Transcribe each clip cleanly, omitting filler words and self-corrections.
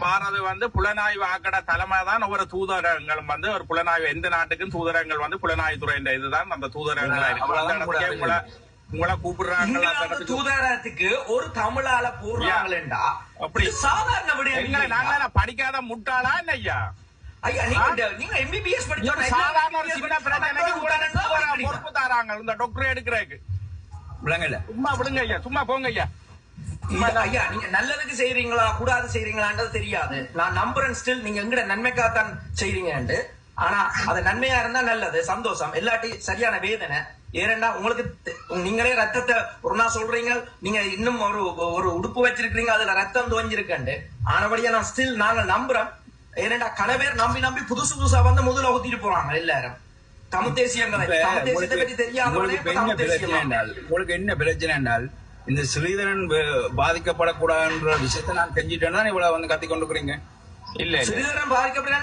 பாரத புலனாய்வு ஆக்கட தலைமை தான் ஒவ்வொரு தூதரகங்களும் ஒரு புலனாய்வு எந்த நாட்டுக்கும் தூதரகங்கள் புலனாய்வு துறை இதுதான் அந்த தூதரகங்களா இருக்கு. உங்களை கூப்பிடுறாங்க தூதரகத்துக்கு ஒரு தமிழால போடுறாங்களா? அப்படி சாதாரண விட நாங்க படிக்காத முட்டாளா இல்லையா? ஐயா நீங்க எம்பிபிஎஸ் படிச்சோம் சாதாரண ஒரு சின்ன பிரச்சனைக்கு பொறுப்பு தாராங்க இந்த டாக்டர் எடுக்கிறதுக்கு. விளங்கல சும்மா விடுங்க ஐயா, சும்மா போங்க ஐயா. ஐயா நீங்க நல்லதுக்கு செய்யறீங்களா கூடாது செய்யறீங்களான்றது தெரியாது. நான் நம்புறேன் ஸ்டில் நீங்க எங்கட நன்மைக்காகத்தான் செய்றீங்க. ஆனா அது நன்மையா இருந்தா நல்லது, சந்தோஷம். எல்லாட்டி சரியான வேதனை. ஏன்னா உங்களுக்கு நீங்களே ரத்தத்தை ஒரு நாள் சொல்றீங்க, நீங்க இன்னும் ஒரு உடுப்பு வச்சிருக்கீங்க, அதுல ரத்தம் துவஞ்சிருக்கண்டு. ஆனபடியா நான் ஸ்டில் நாங்கள் நம்புறோம். ஏன்னா கன பேர் நம்பி புதுசு புதுசா முதல்ல ஊத்திட்டு போறாங்க எல்லாரும். தமிழ் தேசியங்களை தமிழ் பற்றி தெரியாத உங்களுக்கு என்ன பிரச்சனை என்றால் இந்த ஸ்ரீதரன் பாதிக்கப்படக்கூடாதுன்ற விஷயத்த நான் செஞ்சுட்டேன்னா இவ்வளவு கத்தி கொண்டுக்கிறீங்க. இல்ல ஸ்ரீதரன் பாதிக்கப்பட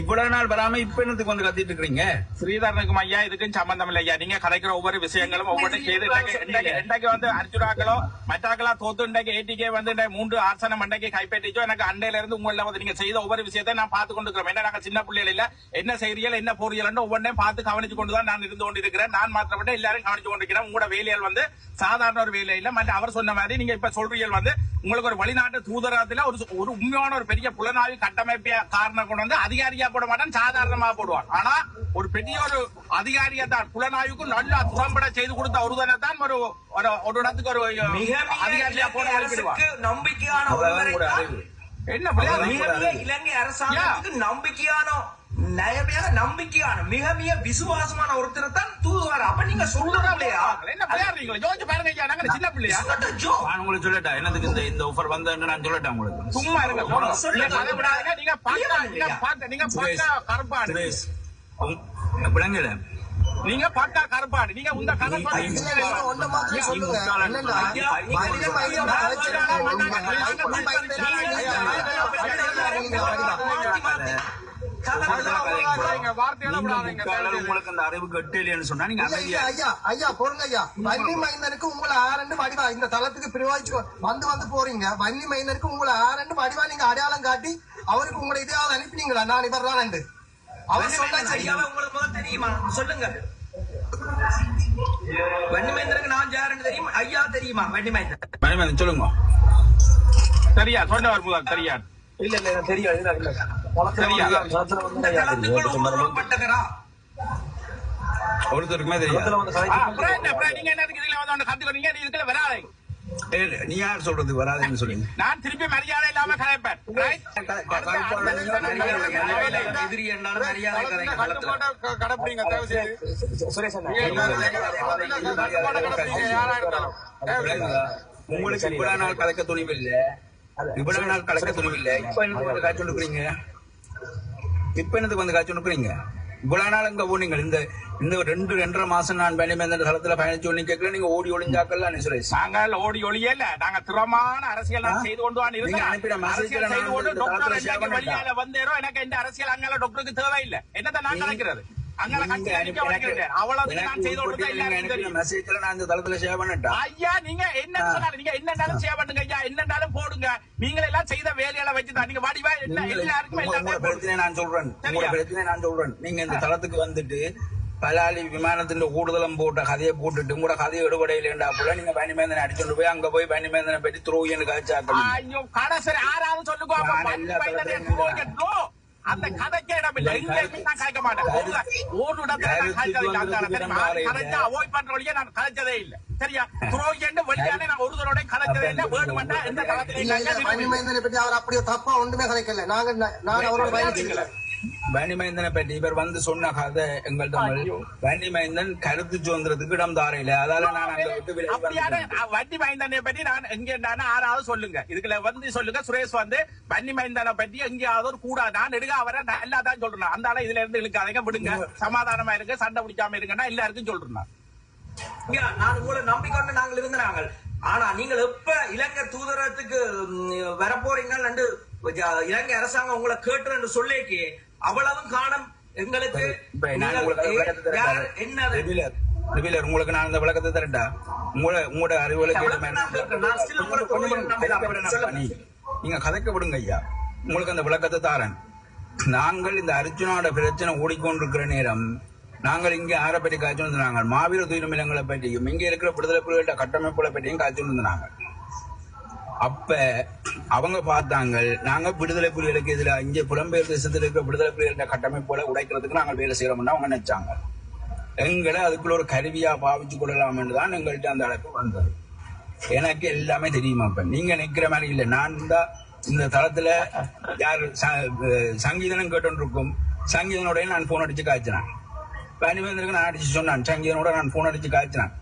இவ்வளவு நாள் வராம இப்ப என்னத்துக்கு கத்திட்டு இருக்கீங்க? ஸ்ரீதரனுக்கும் ஐயா இதுக்கும் சம்பந்தம் இல்ல ஐயா. நீங்க கதைக்கிற ஒவ்வொரு விஷயங்களும் ஒவ்வொன்றும் செய்து இன்றைக்கு அர்ஜுனாக்களோ மற்றாக்களா தோத்து இன்றைக்கு ஏடிகே 3 ஆசனம் இன்றைக்கு கைப்பற்றிச்சோ எனக்கு அண்டையில இருந்து உங்கள நீங்க செய்த ஒவ்வொரு விஷயத்தை நான் பார்த்து கொண்டிருக்கிறோம். என்ன நாங்க சின்ன பிள்ளைகள் இல்ல, என்ன செய்யறியல் என்ன போறியல் ஒவ்வொன்றையும் பார்த்து கவனிச்சு கொண்டுதான் நான் இருந்து கொண்டிருக்கிறேன். நான் மாத்திரப்பட்ட எல்லாரும் கவனிச்சு கொண்டிருக்கிறேன். உங்களோட வேலைகள் சாதாரண ஒரு வேலை இல்ல. மற்ற அவர் சொன்ன மாதிரி நீங்க இப்ப சொல்றீர்கள் உங்களுக்கு ஒரு வெளிநாட்டு தூதரகத்துல ஒரு உண்மையான ஒரு பெரிய புலனாய்வு கட்டமைப்பை காரணம் கொண்டு அதிகாரியா போட மாட்டான், சாதாரணமா போடுவான். ஆனா ஒரு பெரிய ஒரு அதிகாரியை தான் புலனாய்வுக்கு நல்லா துறம்பட செய்து கொடுத்த ஒருவனை தான் ஒரு இடத்துக்கு ஒரு அதிகாரியா போட நம்பிக்கையான இலங்கை அரசாங்கத்துக்கு நம்பிக்கையான மிக மிக விசுவாசமான ஒருத்தரை தான் தூதுவார். அப்ப நீங்க சொல்லுறீங்களா? என்ன விளையாடுறீங்களா? யோசிச்சு பாருங்க, நாங்க சின்ன பிள்ளையா? நான் உங்களுக்கு சொல்லட்டா என்னதுக்கு இந்த ஆஃபர் வந்தேன்னு நான் சொல்லட்டேன் உங்களுக்கு. சும்மா இருங்க, நீங்க பாக்க கருப்பாடு விளங்கல, நீங்க பாக்கா கருப்பாடு. நீங்க உங்க கதை உங்களுக்கு அந்த அறிவு கட்டலைன்னு சொன்னா நீங்க ஐயா போடுங்க ஐயா. வன்னி மைந்தனுக்கு உங்களை ஆரண்டு வடிவா இந்த தளத்துக்கு பிரிவாச்சு வந்து போறீங்க. வன்னி மைந்தனுக்கு உங்களை ஆரண்டு வடிவா நீங்க அடையாளம் காட்டி அவருக்கு உங்களை இதையாவது அனுப்பினீங்களா? நான் இவர் தான் அவர் சொன்னா உங்களுக்கு முதல் தெரியுமா? சொல்லுங்க. வன்னிமேந்திரனுக்கு நான் யாருன்னு தெரியுமா? ஐயா தெரியுமா? வன்னிமேந்திரன் சொல்லுங்க. சரியா சொன்னவர் முதல் சரியா? இல்ல தெரியாது. ஒருத்தருக்குமே தெரியாது. நீங்க என்ன கத்துக்கிறீங்க? இதுக்குள்ள வராது. நீ யார் சொல்றது வராதுன்னு சொல்லுங்க. நான் திருப்பி மரியாதை இல்லாம கலைப்பேன். எதிரி என்றாலும் மரியாதை கடப்பிடிங்க. உங்களுக்கு இவ்வளவு நாள் கலக்க துணிவில்லை, இவ்வளவு நாள் கலக்க துணிவில்லை. இப்ப எனக்கு காய்ச்சி கொடுக்குறீங்க. இப்ப எனக்கு காய்ச்சி கொடுக்குறீங்க. இவ்வளவு நாள் எங்க போனீங்க? இந்த 2.5 மாசம் நான் வேலைமேந்த தளத்துல பயணிச்சு கேட்கல. நீங்க ஓடி ஒளிஞ்சாக்கல சுரேஷ். நாங்கள் ஓடி ஒளியல, நாங்க திறமான அரசியல் செய்து கொண்டு வழியால வந்தேரோ. எனக்கு இந்த அரசியல் அங்கால டாக்டருக்கு தேவையில்லை. என்னதான் நான் நினைக்கிறது ஐயா, நீங்க என்ன நீங்க என்னன்னாலும் சேவ் பண்ணுங்க ஐயா, என்னன்னாலும் போடுங்க. நீங்க எல்லாம் செய்த வேலைகளை வச்சுதான் நீங்க வாடிவா எல்லாருக்குமே நான் சொல்றேன். நீங்க இந்த தளத்துக்கு வந்துட்டு பலாலி விமானத்தின் கூடுதலம் போட்ட கதையை போட்டுட்டு உங்களோட கதையை எடுபடையிலேண்டா போல நீங்க பனிமேந்தனை அடிச்சுட்டு போய் அங்க போய் பனிமேந்தனை பற்றி துரோகின்னு காய்ச்சாக்கணும். ஐயோ கடைசி ஆறாவது சொல்லுங்க. அந்த கதைக்கே இடம் இல்லை. நான் கதைக்க மாட்டேன். ஒரு இடத்துல அவாய்ட் பண்ற வழியே நான் கதைச்சதே இல்லை. சரியா? துரோகின்னு வெளியான நான் ஒருத்தரோட கதைச்சதே இல்லை. வேணுமெண்டா எந்த காலத்துல பற்றி அவர் அப்படியே தப்பா ஒன்றுமே கதைக்கல. நான் அவரோட பயணிக்கல. வன்னிமைந்தனை பற்றி இவர் சொன்ன கதை எங்கள் தமிழ் வன்னிமைந்தன் கருத்து சுதந்திரத்துக்கு இடம் தாரையில. அதால நான் வன்னிமைந்தனை பற்றி நான் எங்க ஆறாவது சொல்லுங்க. இதுக்குள்ள சொல்லுங்க சுரேஷ் வன்னிமைந்தனை பற்றி எங்கேயாவது ஒரு கூட நான் எடுக்க அவரை நல்லா தான் சொல்றேன். அந்த ஆள இதுல இருந்து இழுக்காதீங்க, விடுங்க, சமாதானமா இருங்க, சண்டை பிடிக்காம இருங்கன்னா எல்லாருக்கும் சொல்றேன். நான் உங்களை நம்பிக்கொண்டு நாங்கள் இருந்தாங்க. ஆனா நீங்கள் எப்ப இலங்கை தூதரகத்துக்கு வரப்போறீங்க இலங்கை அரசாங்கம் உங்களை கேட்டு சொல்லிக்கு அவ்வளவும் காணும் எங்களுக்கு. ரிவீலர் உங்களுக்கு நான் இந்த விளக்கத்தை தரட்டா உங்களோட அறிவுகளை நீங்க கதைக்க விடுங்க ஐயா, உங்களுக்கு அந்த விளக்கத்தை தாரன். நாங்கள் இந்த அர்ஜுனோட பிரச்சனை ஓடிக்கொண்டிருக்கிற நேரம் நாங்கள் இங்கே ஆரை பற்றி காய்ச்சி வந்தாங்க, மாவீர துயிலுமிலங்களை பற்றியும் இங்கே இருக்கிற விடுதலை புலிகள கட்டமைப்புகளை பற்றியும் காய்ச்சி வந்தாங்க. அப்ப அவங்க பார்த்தாங்க நாங்க விடுதலை புலிகளுக்கு எதிராக இங்கே புலம்பெயர் தேசத்தில் இருக்கிற விடுதலை புலிகள கட்டமைப்புகளை உடைக்கிறதுக்கு நாங்கள் வேலை செய்யறோம்னா அவங்க நினைச்சாங்க. எங்களை அதுக்குள்ள ஒரு கருவியா பாவிச்சு கொள்ளலாம் என்றுதான் எங்கள்கிட்ட அந்த அழைப்பு வந்தது. எனக்கு எல்லாமே தெரியுமா? இப்ப நீங்க நிக்கிற மாதிரி இல்லை. நான் தான் இந்த தளத்துல யார் சங்கீதனும் கேட்டு இருக்கும், சங்கீதனோட நான் போன் அடிச்சு காய்ச்சினேன். பனிவேந்தருக்கு நான் அடிச்சு சொன்னான், சங்கீதனோட நான் போன் அடிச்சு காய்ச்சினேன்.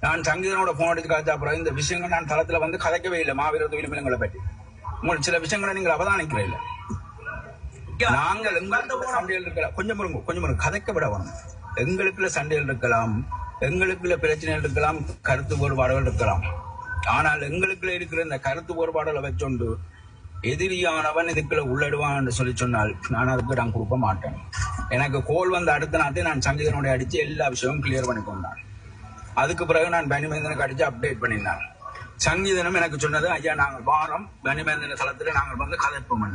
நான் சங்கீதனோட போன் அடிச்சு காய்ச்சா அப்புறம் இந்த விஷயங்கள் நான் தளத்துல வந்து கதைக்கவே இல்லை. மாவீர துயிலுமிலங்களை பற்றி உங்களுக்கு சில விஷயங்களை நீங்கள் அவதானிக்கிற இல்லை. நாங்கள் எங்களுக்கு சண்டைகள் இருக்கலாம், கொஞ்சம் கொஞ்சம் கதைக்க விட வேணும். எங்களுக்குள்ள சண்டைகள் இருக்கலாம், எங்களுக்குள்ள பிரச்சனைகள் இருக்கலாம், கருத்து வேறுபாடுகள் இருக்கலாம். ஆனால் எங்களுக்குள்ள இருக்கிற இந்த கருத்து வேறுபாடுகளை வச்சொண்டு எதிரியானவன் இதுக்குள்ள உள்ளடுவான்னு சொல்லி சொன்னால் நான் அதுக்கு நான் கொடுக்க மாட்டேன். எனக்கு கோல் வந்த அடுத்த நாட்டை நான் சங்கீதனோட அடிச்சு எல்லா விஷயமும் கிளியர் பண்ணி கொண்டான். அதுக்கு பிறகு நான் பனிமேந்தனுக்கு அடிச்சு அப்டேட் பண்ணியிருந்தேன். சங்கீதனும் எனக்கு சொன்னது, ஐயா நாங்கள் வாரம் பனிமேந்தன தளத்துல நாங்கள் வந்து கதைப்போம்.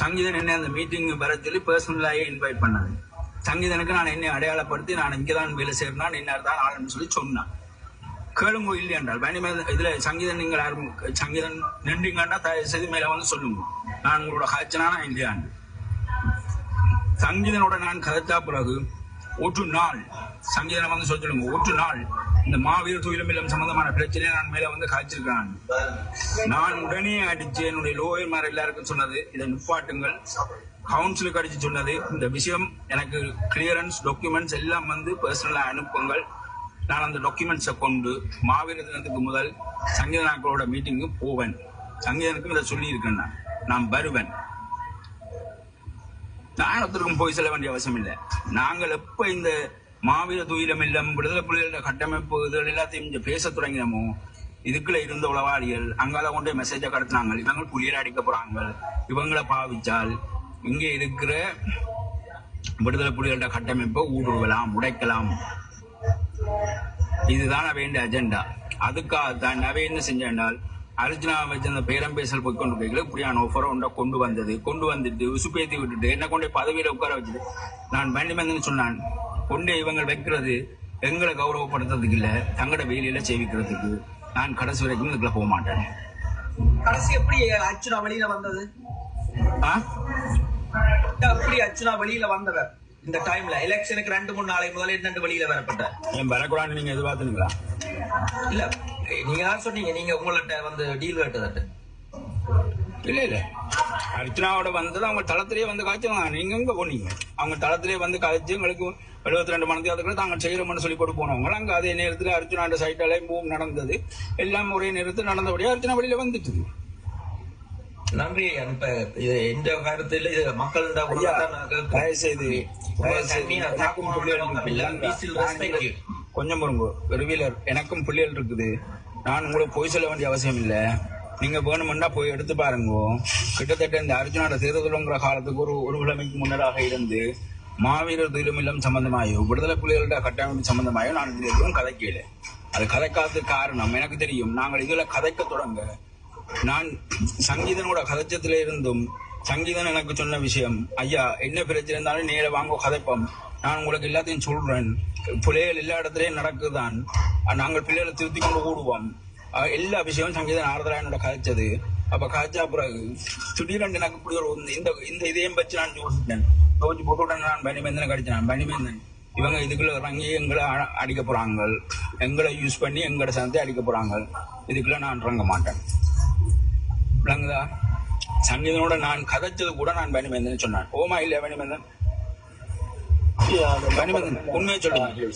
சங்கீதன் என்ன அந்த மீட்டிங் வர சொல்லி பர்சனலாக இன்வைட் பண்ணது. சங்கீதனுக்கு நான் என்னை அடையாளப்படுத்தி நான் இங்கேதான் வேலை செய்யறேன் இன்னார் தான் ஆளுன்னு சொல்லி சொன்னான். கேளுங்கோ இல்லை என்றால் பனிமேந்தன் இதுல சங்கீதன் நீங்கள் யாரும் சங்கீதன் நின்றீங்கன்னா தயவு செய்து மேல வந்து சொல்லுங்க, நான் உங்களோட காய்ச்சனானா இல்லையான்னு. சங்கீதனோட நான் கதைச்சா பிறகு ஒரு நாள் சங்கீதனை வந்து சொல்லுங்க, ஒரு நாள் இந்த மாவீர துயிலுமில்லம் சம்பந்தமான பிரச்சனையை நான் மேல வந்து காய்ச்சிருக்கான். நான் உடனே அடிச்சு என்னுடைய லோயர் மாதிரி எல்லாருக்கும் சொன்னது, இதை நிப்பாட்டுங்கள். கவுன்சிலுக்கு அடிச்சு சொன்னது, இந்த விஷயம் எனக்கு கிளியரன்ஸ் டாக்குமெண்ட்ஸ் எல்லாம் வந்து பர்சனலா அனுப்புங்கள். நான் அந்த டாக்குமெண்ட்ஸை கொண்டு மாவீர தினத்துக்கு முதல் சங்கீதனாக்களோட மீட்டிங்கு போவேன். சங்கீதனுக்கும் இதை சொல்லி இருக்கேன், நான் வருவேன். நாணத்திற்கும் போய் செல்ல வேண்டிய அவசியம் இல்லை. நாங்கள் எப்ப இந்த மாவீர துயிலுமில்லம் விடுதலை புலிகளோட கட்டமைப்பு இதுகள் எல்லாத்தையும் இங்க பேச தொடங்கினமோ, இதுக்குள்ள இருந்த உளவாளிகள் அங்கால கொண்டே மெசேஜை கடத்தினாங்க, இவங்க புலியரை அடிக்க போறாங்க, இவங்களை பாவிச்சால் இங்கே இருக்கிற விடுதலை புலிகளோட கட்டமைப்பை ஊடுருவலாம், உடைக்கலாம். இதுதான் வேண்டிய அஜெண்டா. அதுக்காக தான் அவை என்ன செஞ்சால் அர்ஜுனா வச்சு அந்த பேரம் பேசல் போய் கொண்டு போய்களை இப்படியான ஆஃபரை ஒன்றை கொண்டு வந்துட்டு உசுப்பேத்தி விட்டுட்டு என்ன கொண்டே பதவியில உட்கார வச்சுட்டு நான் பனிமேந்தன் சொன்னான், கொண்டே இவங்க வைக்கிறது எங்களை கௌரவப்படுத்துறதுக்கு இல்ல, தங்களோட வேலையில சேவிக்கிறதுக்கு. நான் கடைசி வரைக்கும் இதுக்குள்ள போக மாட்டேன். கடைசி எப்படி அர்ஜுனா வெளியில வந்தது? எப்படி அர்ஜுனா வெளியில வந்தவர் இந்த டைம்ல எலெக்ஷனுக்கு 2-3 நாளைக்கு முதல்ல என்னண்டு வெளியில வரப்பட்ட என் வரக்கூடாது நீங்க எதிர்பார்த்துங்களா? இல்ல நீங்க தான் சொன்னீங்க, நீங்க உங்கள்ட்ட வந்து டீல் கேட்டதட்டு. இல்ல அர்ச்சனாவோட வந்தது அவங்க தளத்திலேயே வந்து காய்ச்சாங்க. நீங்க எங்க போனீங்க? அவங்க தளத்திலேயே வந்து காய்ச்சி எங்களுக்கு 72 மணி தாங்கள் செய்யறோம்னு சொல்லி போட்டு போனவங்க. அங்க அதே நேரத்தில் அர்ச்சனாண்ட சைட்டாலே மூவ் நடந்தது, எல்லாம் ஒரே நேரத்தில் நடந்தபடியா அர்ச்சனா வெளியில வந்துட்டு. நன்றி. இப்ப இது எந்த கருத்துல இது மக்கள் கொஞ்சம் பொறுங்க. ரிவீலர் எனக்கும் பிள்ளைகள் இருக்குது, நான் உங்களுக்கு போய் சொல்ல வேண்டிய அவசியம் இல்ல. நீங்க வேணுமெண்டா போய் எடுத்து பாருங்க. கிட்டத்தட்ட இந்த அர்ஜுனோட தேர்தலுங்கிற காலத்துக்கு ஒரு கிழமைக்கு முன்னதாக இருந்து மாவீரர் துயிலுமில்லம் சம்பந்தமாயோ விடுதலை புலிகளோட கட்டமைப்பு சம்பந்தமாயோ நான் இது எதுவும் கதைக்கல. அது கதைக்காததுக்கு காரணம் எனக்கு தெரியும். நாங்கள் இதுல கதைக்க தொடங்க நான் சங்கீதனோட கதைச்சத்துல இருந்தும் சங்கீதன் எனக்கு சொன்ன விஷயம், ஐயா என்ன பிரச்சனை இருந்தாலும் நேர வாங்க கதைப்போம், நான் உங்களுக்கு எல்லாத்தையும் சொல்றேன், பிள்ளைகள் எல்லா இடத்துலயும் நடக்குதான், நாங்கள் பிள்ளைகளை திருத்தி கொண்டு ஓடுவோம், எல்லா விஷயமும் சங்கீதன் ஆறுதலா என்னோட கதைச்சது. அப்ப காய்ச்சா பிறகு திடீரென்று எனக்கு இப்படி ஒரு இந்த இதையும் வச்சு நான் யோசிச்சேன். யோசிச்சு போட்டு நான் பனிமேந்தனை கடிச்சேன். பனிமேந்தன் இவங்க இதுக்குள்ள இறங்கி எங்களை அடிக்க போறாங்க, எங்களை யூஸ் பண்ணி எங்களோட சேர்ந்து அடிக்க போறாங்க, இதுக்குள்ள நான் இறங்க மாட்டேன். விளங்குதா? சங்கீதனோட நான் கதைச்சது கூட நான் பனிமேந்தன் சொன்னேன். ஓமா இல்லையா பனிமேந்தன்? பனிமேந்தன் உண்மையை சொல்லுங்க.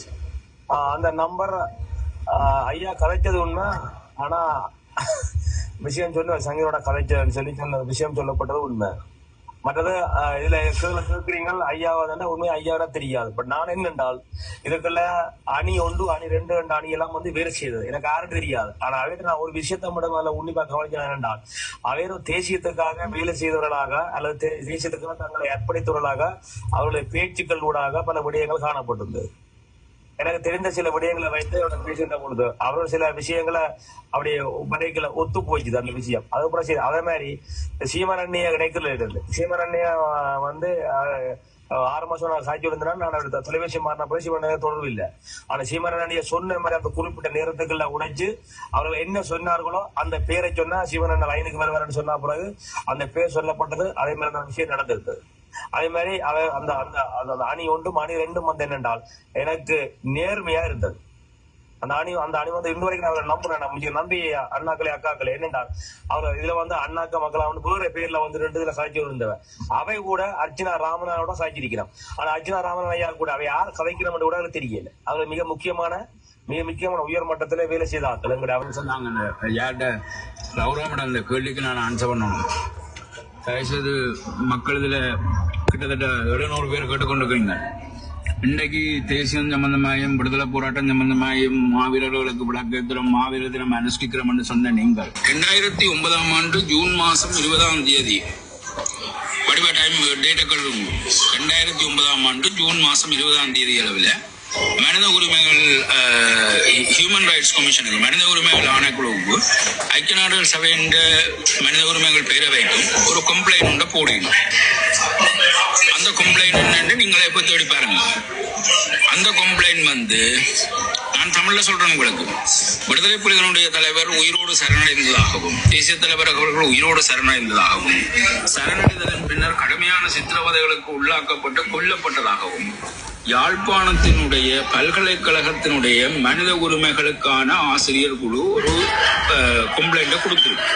அந்த நம்பர் ஐயா கதைச்சது உண்மை. ஆனா விஷயம் சொல்ல சங்கீதனோட கதைச்சதுன்னு சொல்லி சொன்ன விஷயம் சொல்லப்பட்டது உண்மை. மற்றது இதுல கேட்கிறீங்க ஐயாவதுன்னா உண்மை ஐயாவோட தெரியாது. பட் நான் என்னென்றால் இதுக்குள்ள அணி 1 அணி 2 அணி எல்லாம் வந்து வேலை செய்தது எனக்கு யாரும் தெரியாது. ஆனா அவையிட்ட நான் ஒரு விஷயத்த மட்டும் அதில் உன்னிப்பா கவனிக்கிறேன் என்றால் அவையும் தேசியத்துக்காக வேலை செய்தவர்களாக அல்லது தேசியத்துக்காக தங்களை அர்ப்பணித்தவர்களாக அவருடைய பேச்சுக்கள் ஊடாக பல விடயங்கள் காணப்பட்டிருந்தது. எனக்கு தெரிந்த சில விடயங்களை வைத்து அவரை பேசுகின்ற பொழுது அவரோட சில விஷயங்களை அப்படியே மனைகளை ஒத்து போச்சுது அந்த விஷயம். அதுக்கப்புறம் சரி அதே மாதிரி சீமரண்ணிய கிடைக்கல இருந்து சீமரண்ணிய வந்து 6 மாசம் நான் சாட்சி இருந்தேன்னா நான் தொலைபேசி மாறின போய் சீமரண்ணிய தொடர்பு இல்லை. ஆனா சீமரண்ணிய சொன்ன மாதிரி அந்த குறிப்பிட்ட நேரத்துக்குள்ள உடைச்சு அவர்கள் என்ன சொன்னார்களோ அந்த பேரை சொன்னா சீமரண்ண லைனுக்கு வருவாருன்னு சொன்ன பிறகு அந்த பேர் சொல்லப்பட்டது. அதே மாதிரி அந்த விஷயம் நடந்திருக்கு. அதே மாதிரி அந்த அந்த அணி 1 அணி 2 வந்து என்னென்றால் எனக்கு நேர்மையா இருந்தது. அந்த அணி வந்து இன்று வரைக்கும் நான் நம்புறேன். நம்பி அண்ணாக்களே அக்காக்களே என்னென்றால் அவர் இதுல வந்து அண்ணாக்க மக்களா வந்து வேற பேர்ல வந்து 2 இதுல சாட்சி இருந்தவன். அவை கூட அர்ச்சனா ராமனாவோட சாட்சி இருக்கிறான். ஆனா அர்ச்சனா ராமன் ஐயா கூட அவை யார் கதைக்கிறோம் கூட தெரியல. அவர் மிக முக்கியமான உயர் மட்டத்துல வேலை செய்த ஆட்கள் எங்கட அவர் சொன்னாங்க. யார்கிட்ட கௌரவம் அந்த கேள்விக்கு நான் ஆன்சர் பண்ணணும். தயவுசெய்து மக்கள் இதுல கிட்டத்தட்ட 700 பேர் கேட்டுக்கொண்டிருக்கீங்க. இன்றைக்கு தேசியம் சம்பந்தமாயும் விடுதலை போராட்டம் சம்பந்தமாயும் மாவீரர்களுக்கு விளக்கேற்கிறோம், மாவீரர் தினம் அனுஷ்டிக்கிறோம் என்று சொன்ன நீங்கள் 2009ஆம் ஆண்டு ஜூன் மாதம் 20ஆம் தேதி வடிவ டைம் டேட்டுகள் 2009ஆம் ஆண்டு ஜூன் மாதம் 20ஆம் தேதி அளவில் மனித உரிமைகள் ஹியூமன் ரைட்ஸ் கமிஷனுக்கு மனித உரிமைகள் ஆணைக்குழுவுக்கு ஐக்கிய நாடுகள் சபை என்ற மனித உரிமைகள் பேரவைக்கும் ஒரு கம்ப்ளைண்ட் ஒன்றை போடணும். அந்த கம்ப்ளைண்ட் என்னன்னு நீங்களே எப்ப தேடி பாருங்க. அந்த கம்ப்ளைண்ட் வந்து நான் தமிழ்ல சொல்றேன் உங்களுக்கு. விடுதலை புலிகளுடைய தலைவர் உயிரோடு சரணடைந்ததாகவும் தேசிய தலைவர் அவர்கள் உயிரோடு சரணடைந்ததாகவும் சரணடைந்ததன் பின்னர் கடுமையான சித்திரவதைகளுக்கு உள்ளாக்கப்பட்டு கொல்லப்பட்டதாகவும் யாழ்ப்பாணத்தினுடைய பல்கலைக்கழகத்தினுடைய மனித உரிமைகளுக்கான ஆசிரியர் குழு ஒரு கம்ப்ளைண்ட கொடுத்திருக்கு.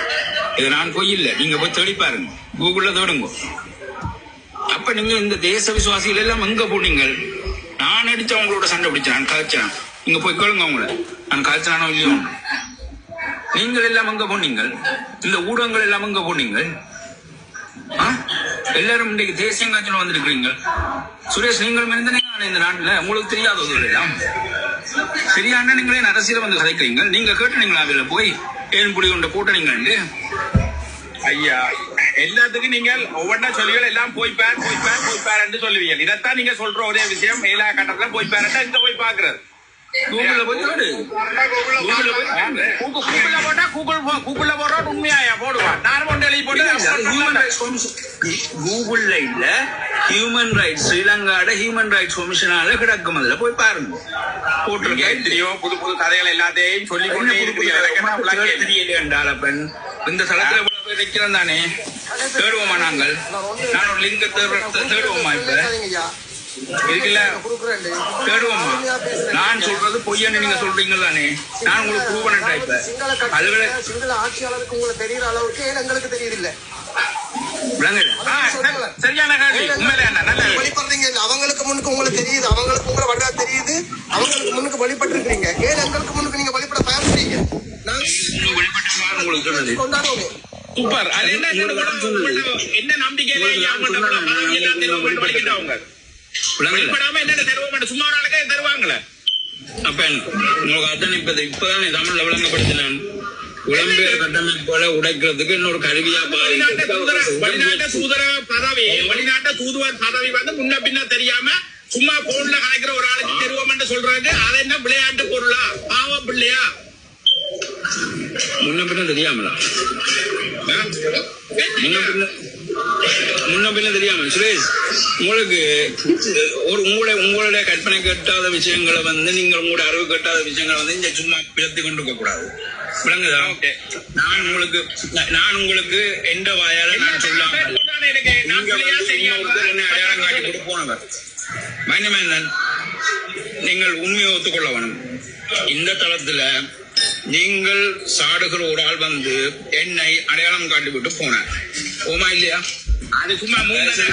இதை நான் போய் இல்லை, நீங்க போய் தேடி பாருங்க, கூகுள்ல தேடுங்க. அப்ப நீங்க இந்த தேச விசுவாசிகள் எல்லாம் எங்க போனீங்க? நான் அடிச்ச அவங்களோட சண்டை பிடிச்சேன், நான் கதைச்சேன். நீங்க போய் கேளுங்க அவங்கள, நான் கதைச்சானோ இல்லையோ. நீங்கள் எல்லாம் எங்க போனீங்க? இந்த ஊடகங்கள் எல்லாம் எங்க போனீங்க? எல்லாரும் இன்றைக்கு தேசிய காட்சியில் வந்திருக்கிறீங்க. சுரேஷ், நீங்கள் மனிதனே இந்த நாட்டுல உங்களுக்கு தெரியாதது எல்லாம் சரியான நீங்களே அரசியல வந்து கதைக்கிறீங்க. நீங்க கேட்டுனீங்களா அதுல போய் ஏன் புடி கொண்ட கூட்டணிங்க? ஐயா, எல்லாத்துக்கும் நீங்கள் ஒவ்வொன்றா சொல்லுவீங்க, எல்லாம் போய் பாரு சொல்லுவீங்க. இதைத்தான் நீங்க சொல்ற ஒரே விஷயம். மேலா கட்டத்துல போய் பாருன்னா இங்க போய் பாக்குறது. கூகுள்ல போய் கூகுள்ல போட்டா உண்மையா போடுவான். நான் எழுதி போட்டு கூகுள்ல இல்ல, ஹியூமன் ரைட்ஸ் ஸ்ரீலங்காட ஹியூமன் ரைட்ஸ் கமிஷனால கிடக்கும். அதுல போய் பாருங்க, போட்டிருக்கேன். எத்தனையோ புது புது கதைகள் எல்லாத்தையும் சொல்லி கொண்டே தெரியல. பெண் இந்த தளத்துல வைக்கிறோம் தானே, தேடுவோமா நாங்கள்? நான் ஒரு லிங்க் தேடுவோமா? இப்ப இருக்குல்ல, தேடுவோமா? நான் சொல்றது பொய்யான்னு நீங்க சொல்றீங்க தானே, நான் உங்களுக்கு ப்ரூவ் பண்ணிட்டேன். இப்ப அதுல சிங்கள ஆட்சியாளருக்கு உங்களுக்கு தெரியுற அளவுக்கு எங்களுக்கு தெரியுது. சரியான வழிபடுறீங்க. அவங்களுக்கு முன்னுக்கு உங்களுக்கு தெரியுது, அவங்களுக்கு உங்களை வழிபட தெரியுது, அவங்களுக்கு முன்னுக்கு வழிபட்டு இருக்கீங்க. ஏன் எங்களுக்கு முன்னுக்கு நீங்க வழிபட பயன்படுறீங்க? உங்களுக்கு கொண்டாடுவோமே. சூப்பர். அது என்ன நம்பிக்கையில வெளிப்படாம என்ன தருவோம்? சும்மா ஒரு ஆளுக்கே தருவாங்களே. அப்ப உங்களுக்கு அதான் இப்பதான் தமிழ்ல விளங்கப்படுத்தினான். புலம்பெயர் கட்டமைப்போல உடைக்கிறதுக்கு இன்னொரு கருவியா வெளிநாட்டு தூதர பதவி, வெளிநாட்டு தூதுவர் பதவி வந்து முன்ன பின்ன தெரியாம சும்மா போன்ல கலைக்கிற ஒரு ஆளுக்கு தருவோம் என்று சொல்றாங்க. அது என்ன விளையாட்டு பொருளா? பாவம் பிள்ளையா? முன்ன பின்ன தெரியாமலா? முன்ன பின்ன தெரியாம சுரேஷ், உங்களுக்கு உங்களுடைய கற்பனை கட்டாத விஷயங்களை வந்து நீங்கள் உங்களுடைய அறிவு கட்டாத விஷயங்களை வந்து இங்க சும்மா பிளத்து கொண்டு கூடாது. விளங்குதா? நான் உங்களுக்கு எந்த வாயால நான் சொல்லாம அடையாளம் காட்டி கொண்டு போனவர் மைனமேந்தன், நீங்கள் உண்மையை ஒத்துக்கொள்ள வேணும். இந்த தளத்துல நீங்கள் சாடுகிற ஒரு ஆள் வந்து என்னை அடையாளம் காட்டி விட்டு போனார். ஓமா இல்லையா? அது சும்மா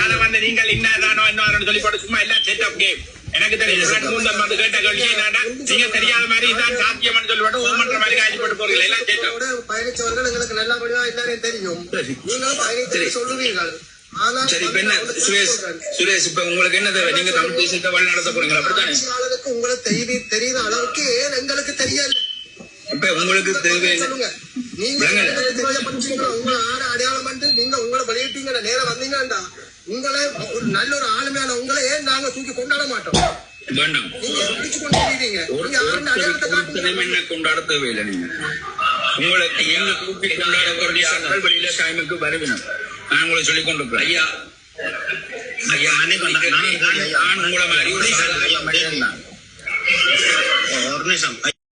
அதை வந்து நீங்கள் என்னதானோ என்ன சொல்லி போட்டு சும்மா எல்லாம் செட் ஆஃப் கேம். எனக்கு தெரியும் மூந்தம் வந்து கேட்ட கேள்வி என்னடா, நீங்க தெரியாத மாதிரி தான் சாத்தியம் சொல்லி போட்டு ஓமன்ற மாதிரி காய்ச்சி போட்டு போறீங்க. எல்லாம் செட் ஆஃப். பயணிச்சவர்கள் எங்களுக்கு நல்லபடியா எல்லாரையும் தெரியும். நீங்களும் பயணிச்சு சொல்லுவீர்கள். சரி, இப்ப என்ன சுரேஷ், இப்ப உங்களுக்கு என்ன தேவை? நீங்க தமிழ் தேசத்தை வழி நடத்த போறீங்களா? அப்படித்தானே? உங்களுக்கு தெரியுற அளவுக்கு எங்களுக்கு தெரியல. இப்ப உங்களுக்கு தேவை நீங்க உங்களை ஆட அடையாளம் பண்ணிட்டு நீங்க உங்களை வெளியிட்டீங்க, நேரம் வந்தீங்கன்னா உங்களை ஒரு நல்ல ஒரு ஆளுமையான உங்களை ஏன் நாங்க தூக்கி கொண்டாட மாட்டோம்? வேண்டாம். நீங்க பிடிச்சு கொண்டு இருக்கீங்க. நீங்க யாருன்னு அடையாளத்தை காட்டுங்க. என்ன கொண்டாட தேவையில்லை. நீங்க உங்களுக்கு எங்க தூக்கி கொண்டாடக்கூடிய ஆட்கள் வெளியில டைமுக்கு வருவினம். நான் உங்களை சொல்லிக் கொண்டிருக்கிறேன். ஐயா ஐயா நான் உங்களை மாதிரி ஒரு நிமிஷம்